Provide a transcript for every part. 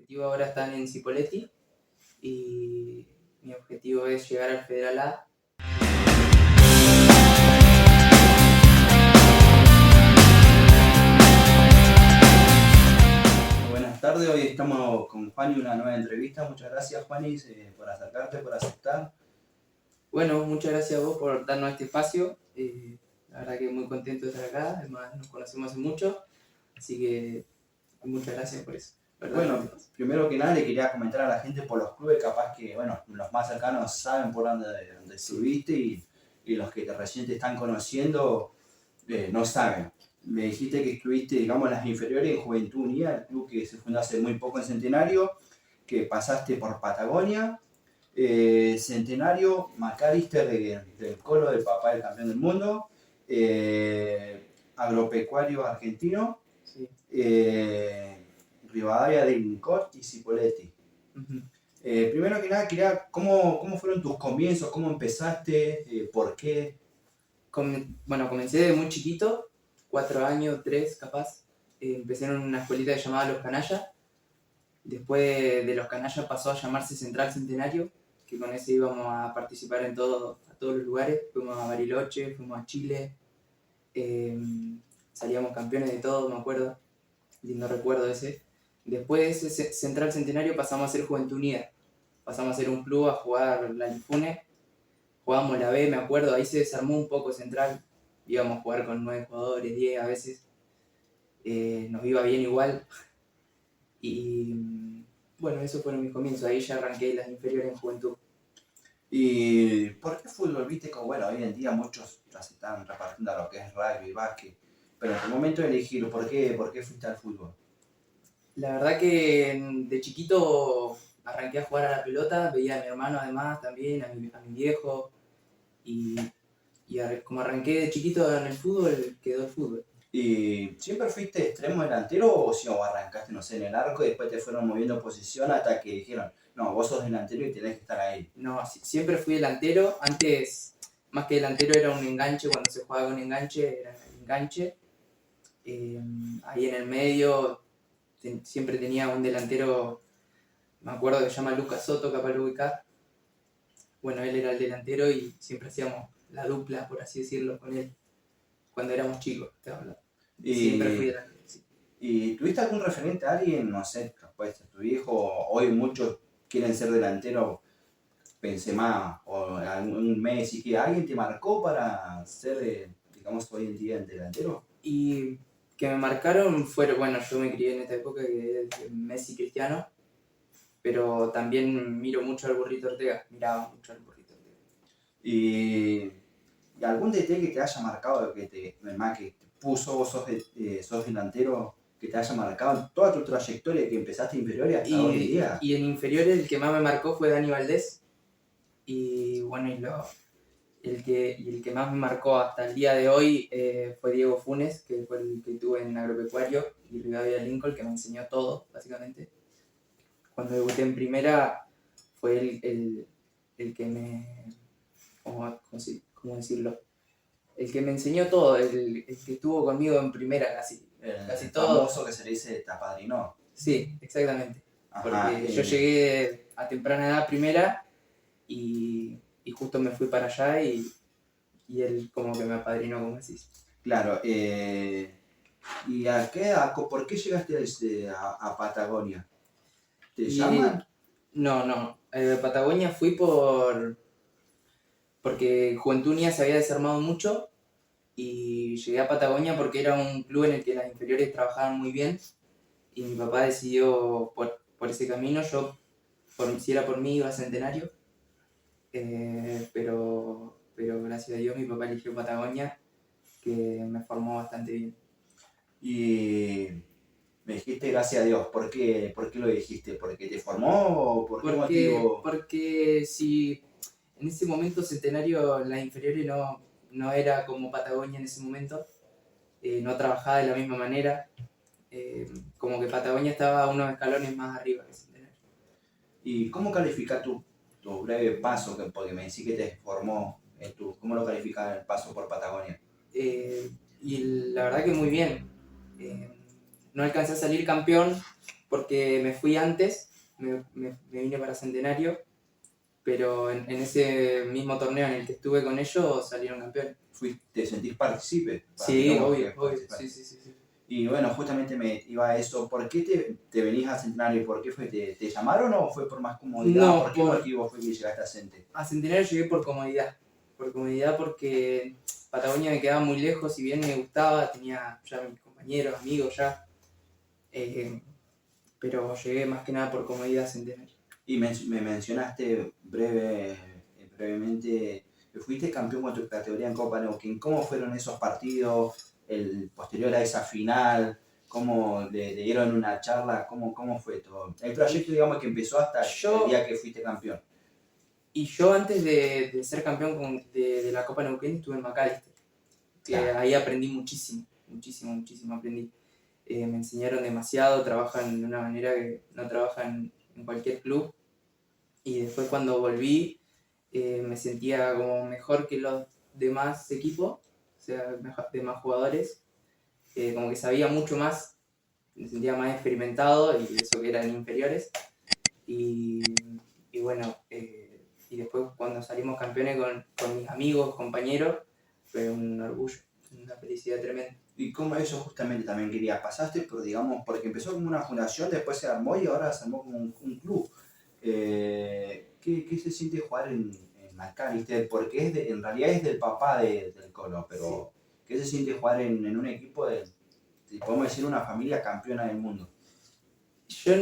objetivo ahora están en Cipolletti y mi objetivo es llegar al Federal A. Buenas tardes, hoy estamos con Juani, una nueva entrevista. Muchas gracias, Juani, por acercarte, por aceptar. Bueno, muchas gracias a vos por darnos este espacio. La verdad que muy contento de estar acá, además nos conocemos hace mucho, así que muchas gracias por eso. Bueno, primero que nada le quería comentar a la gente por los clubes, capaz que, bueno, los más cercanos saben por dónde estuviste y los que recién te están conociendo no saben. Me dijiste que estuviste, digamos, en las inferiores en Juventud Unida, el club que se fundó hace muy poco en Centenario, que pasaste por Patagonia, Centenario, Macalister del Colo, del papá del campeón del mundo, Agropecuario Argentino, Sí. Rivadavia de Incot y Cipolletti. Primero que nada, ¿cómo fueron tus comienzos? ¿Cómo empezaste? ¿Por qué? Bueno, comencé de muy chiquito, 4 años, 3 capaz. Empecé en una escuelita llamada Los Canallas. Después de Los Canallas pasó a llamarse Central Centenario, que con ese íbamos a participar a todos los lugares. Fuimos a Bariloche, fuimos a Chile, salíamos campeones de todo, me acuerdo. Lindo recuerdo ese. Después de ese Central Centenario pasamos a ser Juventud Unida. Pasamos a ser un club a jugar la Lifune. Jugábamos la B, me acuerdo, ahí se desarmó un poco Central. Íbamos a jugar con 9 jugadores, 10 a veces. Nos iba bien igual. Y bueno, esos fueron mis comienzos. Ahí ya arranqué las inferiores en Juventud. ¿Y por qué fútbol? Viste que, bueno, hoy en día muchos ya se están repartiendo a lo que es rugby, básquet. Pero en el momento de elegir, ¿por qué fuiste al fútbol? La verdad que de chiquito arranqué a jugar a la pelota, veía a mi hermano además también, a mi viejo, y como arranqué de chiquito en el fútbol, quedó el fútbol. ¿Y siempre fuiste extremo delantero o si arrancaste, no sé, en el arco y después te fueron moviendo posición hasta que dijeron, no, vos sos delantero y tenés que estar ahí? No, siempre fui delantero. Antes, más que delantero, era un enganche. Cuando se jugaba con enganche, era enganche. Ahí en el medio siempre tenía un delantero, me acuerdo que se llama Lucas Soto, capaz lo ubicás. Bueno, él era el delantero y siempre hacíamos la dupla, por así decirlo, con él. Cuando éramos chicos, te hablo. Siempre fui delantero, sí. ¿Y tuviste algún referente a alguien, no sé, capaz tu hijo? Hoy muchos quieren ser delanteros, Benzema o algún Messi, que alguien te marcó para ser, digamos, hoy en día el delantero. Y que me marcaron fueron, bueno, yo me crié en esta época que es Messi, Cristiano, pero también miro mucho al Burrito Ortega, miraba mucho al Burrito Ortega. ¿Y algún DT que te haya marcado, que te puso, vos sos delantero, que te haya marcado en toda tu trayectoria, que empezaste inferiores hasta hoy en día? Y en inferiores el que más me marcó fue Dani Valdés. Y bueno, el que más me marcó hasta el día de hoy fue Diego Funes, que fue el que tuve en Agropecuario, y Rivadavia Lincoln, que me enseñó todo, básicamente. Cuando debuté en primera fue el que me... ¿Cómo decirlo? El que me enseñó todo, el que estuvo conmigo en primera casi todo. El famoso que se le dice tapadrino. Sí, exactamente. Ajá, porque yo llegué a temprana edad primera y justo me fui para allá y él como que me apadrinó, como decís. Claro, ¿y por qué llegaste a Patagonia? ¿Te llaman? No. Patagonia fui porque Juventud Unida se había desarmado mucho y llegué a Patagonia porque era un club en el que las inferiores trabajaban muy bien y mi papá decidió por ese camino. Yo, si era por mí, iba a Centenario, pero gracias a Dios mi papá eligió Patagonia, que me formó bastante bien. Y me dijiste gracias a Dios, ¿por qué lo dijiste? ¿Porque te formó o por qué motivo? Porque si en ese momento Centenario, las inferiores no era como Patagonia en ese momento, no trabajaba de la misma manera, como que Patagonia estaba unos escalones más arriba que Centenario. ¿Y cómo calificas tu breve paso? Porque me decís que te formó, ¿cómo lo calificas el paso por Patagonia? Y la verdad que muy bien. No alcancé a salir campeón, porque me fui antes, me vine para Centenario, pero en ese mismo torneo en el que estuve con ellos salieron campeones. ¿Te sentís partícipe? Sí, Digamos obvio, que obvio, participar. sí. Y bueno, justamente me iba a eso. ¿Por qué te venís a Centenario? ¿Por qué fue? ¿Te llamaron o fue por más comodidad? No, ¿Por qué motivo fue que llegaste a Cente? a Centenario llegué por comodidad porque Patagonia me quedaba muy lejos, si bien me gustaba, tenía ya mis compañeros, amigos ya, pero llegué más que nada por comodidad a Centenario. Y me mencionaste brevemente que fuiste campeón con tu categoría en Copa Neuquén. ¿Cómo fueron esos partidos, el posterior a esa final? ¿Cómo le dieron una charla? ¿Cómo fue todo? El proyecto, digamos, que empezó hasta el día que fuiste campeón. Y yo antes de ser campeón de la Copa Neuquén estuve en McAllister, que Claro. ahí aprendí muchísimo aprendí. Me enseñaron demasiado, trabajan de una manera que no trabajan en cualquier club. Y después cuando volví me sentía como mejor que los demás equipos, o sea, demás jugadores, como que sabía mucho más, me sentía más experimentado y eso que eran inferiores. Y, y bueno, y después cuando salimos campeones con mis amigos, compañeros, fue un orgullo, una felicidad tremenda. Y como eso justamente también quería, pasaste por, digamos, porque empezó como una fundación, después se armó y ahora se armó como un club. ¿Qué se siente jugar en McAllister? Porque en realidad es del papá del Colo, pero sí. ¿Qué se siente jugar en un equipo podemos decir, una familia campeona del mundo? Yo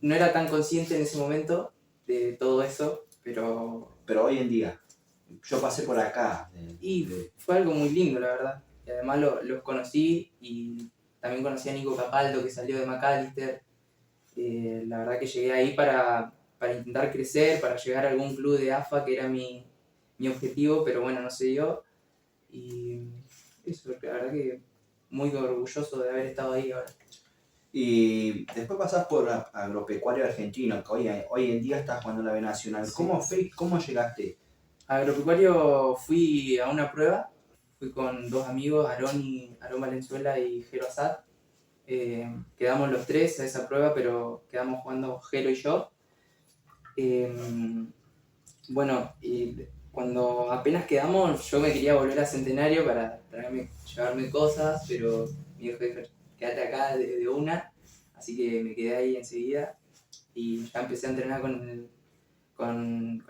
no era tan consciente en ese momento de todo eso, pero hoy en día, yo pasé por acá. Fue algo muy lindo, la verdad. Y además los conocí y también conocí a Nico Capaldo, que salió de McAllister. La verdad que llegué ahí para intentar crecer, para llegar a algún club de AFA, que era mi objetivo, pero bueno, no se dio. Y eso, la verdad que muy orgulloso de haber estado ahí ahora. Y después pasás por Agropecuario Argentino, que hoy en día estás jugando la B Nacional. Sí. ¿Cómo llegaste? A Agropecuario fui a una prueba, fui con dos amigos, Aarón Valenzuela y Jero Assad. Quedamos los tres a esa prueba, pero quedamos jugando Jero y yo. Bueno, y cuando apenas quedamos, yo me quería volver a Centenario para llevarme cosas, pero mi viejo dijo, quédate acá de una, así que me quedé ahí enseguida y ya empecé a entrenar con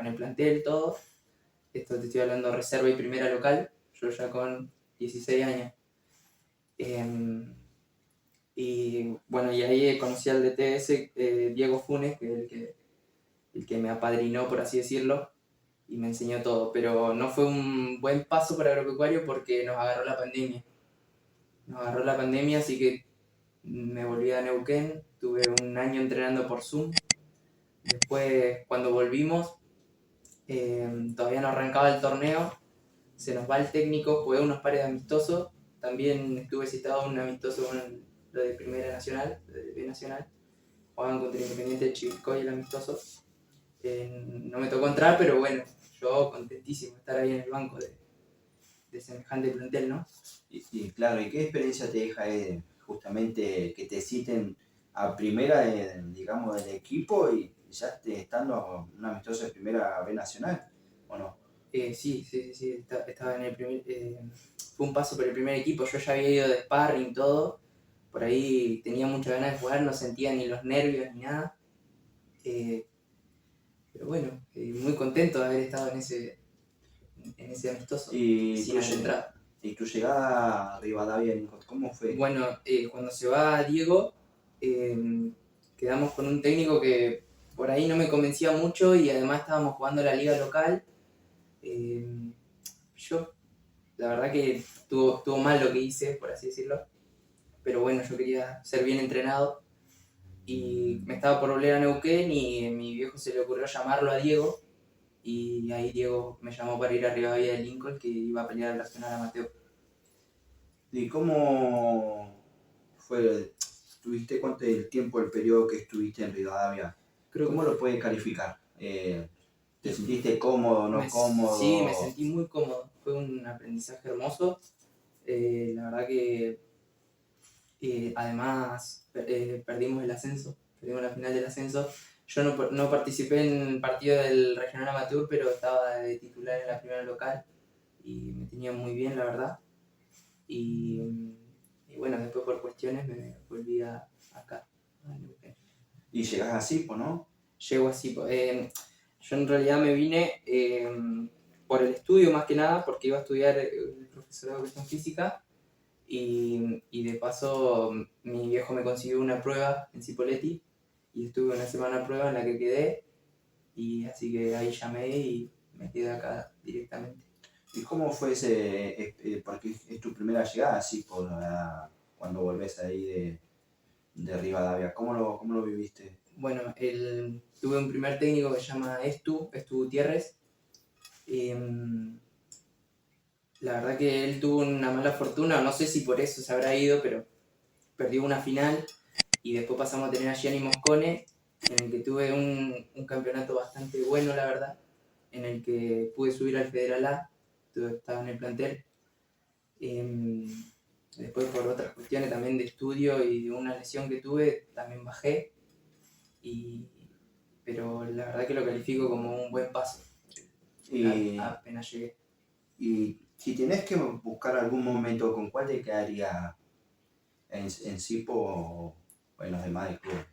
el plantel, todo. Esto te estoy hablando de reserva y primera local, yo ya con 16 años. Y bueno, y ahí conocí al DTS, Diego Funes, que es el que me apadrinó, por así decirlo, y me enseñó todo. Pero no fue un buen paso para Agropecuario porque nos agarró la pandemia. Así que me volví a Neuquén, tuve un año entrenando por Zoom. Después, cuando volvimos, todavía no arrancaba el torneo, se nos va el técnico, jugué unos pares de amistosos, también estuve citado en un amistoso con lo de Primera Nacional, de B Nacional, jugaban contra Independiente de Chivilcoy el amistoso. No me tocó entrar, pero bueno, yo contentísimo de estar ahí en el banco de semejante plantel, ¿no? Y claro, ¿y qué experiencia te deja justamente que te citen a primera, digamos, del equipo y ya estando un amistoso de primera B Nacional, o no? Sí, estaba en el primer... fue un paso por el primer equipo, yo ya había ido de sparring y todo, por ahí tenía muchas ganas de jugar, no sentía ni los nervios ni nada. Pero bueno, muy contento de haber estado en ese amistoso. ¿Y tu llegada a Rivadavia, cómo fue? Bueno, cuando se va Diego, quedamos con un técnico que por ahí no me convencía mucho y además estábamos jugando la liga local. Yo, la verdad que estuvo mal lo que hice, por así decirlo, pero bueno, yo quería ser bien entrenado y me estaba por volver a Neuquén y a mi viejo se le ocurrió llamarlo a Diego y ahí Diego me llamó para ir a Rivadavia de Lincoln, que iba a pelear el Nacional Amateur. ¿Y cómo fue? ¿Tuviste cuánto el tiempo, el periodo que estuviste en Rivadavia? ¿Cómo lo puedes calificar? ¿Te sentiste cómodo, no cómodo? Sí, me sentí muy cómodo. Fue un aprendizaje hermoso. La verdad que además perdimos el ascenso, perdimos la final del ascenso. Yo no participé en el partido del regional amateur, pero estaba de titular en la primera local y me tenía muy bien, la verdad. Y bueno, después por cuestiones me volví acá, a Neuquén. Y llegás a Sipo, ¿no? Llego así. Yo en realidad me vine por el estudio más que nada, porque iba a estudiar el profesorado de educación física y de paso mi viejo me consiguió una prueba en Cipolletti y estuve una semana de prueba en la que quedé y así que ahí llamé y me quedé acá directamente. ¿Y cómo fue ese, porque es tu primera llegada a Sipo, cuando volvés ahí de Rivadavia? ¿Cómo lo viviste? Bueno, tuve un primer técnico que se llama Estu Gutiérrez. La verdad que él tuvo una mala fortuna, no sé si por eso se habrá ido, pero perdió una final y después pasamos a tener a Gianni Moscone, en el que tuve un campeonato bastante bueno, la verdad, en el que pude subir al Federal A, estaba en el plantel. Después por otras cuestiones también de estudio y de una lesión que tuve, también bajé, pero la verdad que lo califico como un buen paso, apenas llegué. Y si tenés que buscar algún momento, ¿con cuál te quedaría en Sipo o en los demás del club?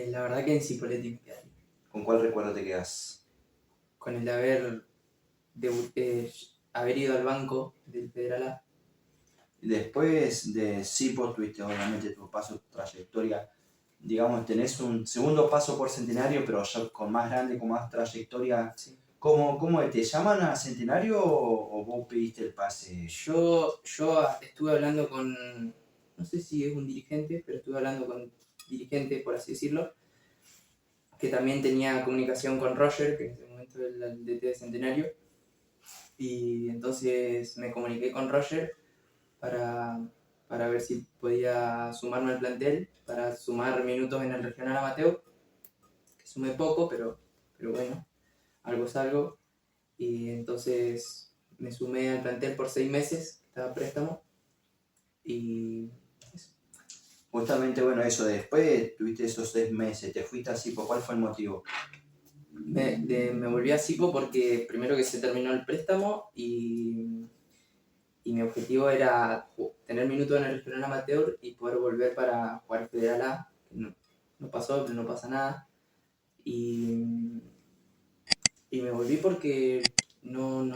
La verdad que en Cipolletti me quedaría. ¿Con cuál recuerdo te quedas? Con el de haber ido al banco del Federal A. Después de Sipo tuviste obviamente tu paso, tu trayectoria. Digamos, tenés un segundo paso por Centenario, pero ya con más grande, con más trayectoria. Sí. ¿Cómo te llaman a Centenario o vos pediste el pase? Yo estuve hablando con, no sé si es un dirigente, pero estuve hablando con dirigente, por así decirlo, que también tenía comunicación con Roger, que en ese momento era el DT de Centenario, y entonces me comuniqué con Roger para ver si podía sumarme al plantel, para sumar minutos en el regional amateur, que sume poco, pero bueno, algo es algo. Y entonces me sumé al plantel por 6 meses, estaba a préstamo, y eso. Justamente, bueno, eso, después tuviste esos 6 meses, te fuiste a Sipo, ¿cuál fue el motivo? Me volví a Sipo porque primero que se terminó el préstamo y mi objetivo era tener minutos en el regional amateur y poder volver para jugar Federal A. No pasó, pero no pasa nada. Y me volví porque no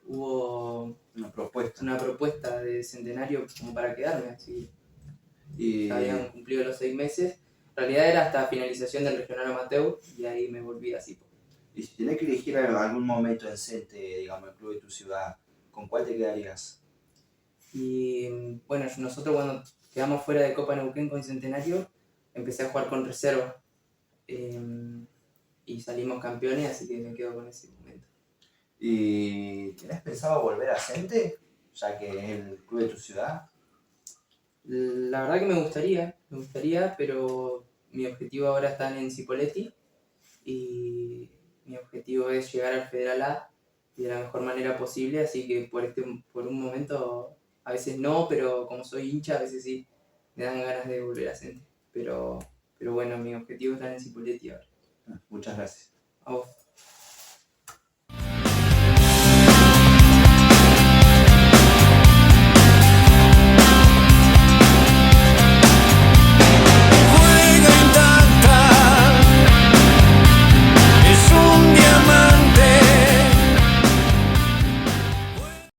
hubo Una propuesta. de Centenario como para quedarme, así Y, habían cumplido los 6 meses. En realidad era hasta finalización del regional amateur y ahí me volví a Sipo. y si tenés que elegir algún momento en Cente, digamos, el club de tu ciudad, ¿con cuál te quedarías? Y bueno, nosotros cuando quedamos fuera de Copa Neuquén con Centenario, empecé a jugar con reserva y salimos campeones, así que me quedo con ese momento. ¿Y tenés pensado volver a Cente, ya que es el club de tu ciudad? La verdad que me gustaría, pero mi objetivo ahora está en Cipolletti y mi objetivo es llegar al Federal A de la mejor manera posible, así que por un momento, a veces no, pero como soy hincha, a veces sí, me dan ganas de volver a Cente. Pero bueno, mi objetivo está en Cipolletti ahora. Muchas gracias. A vos.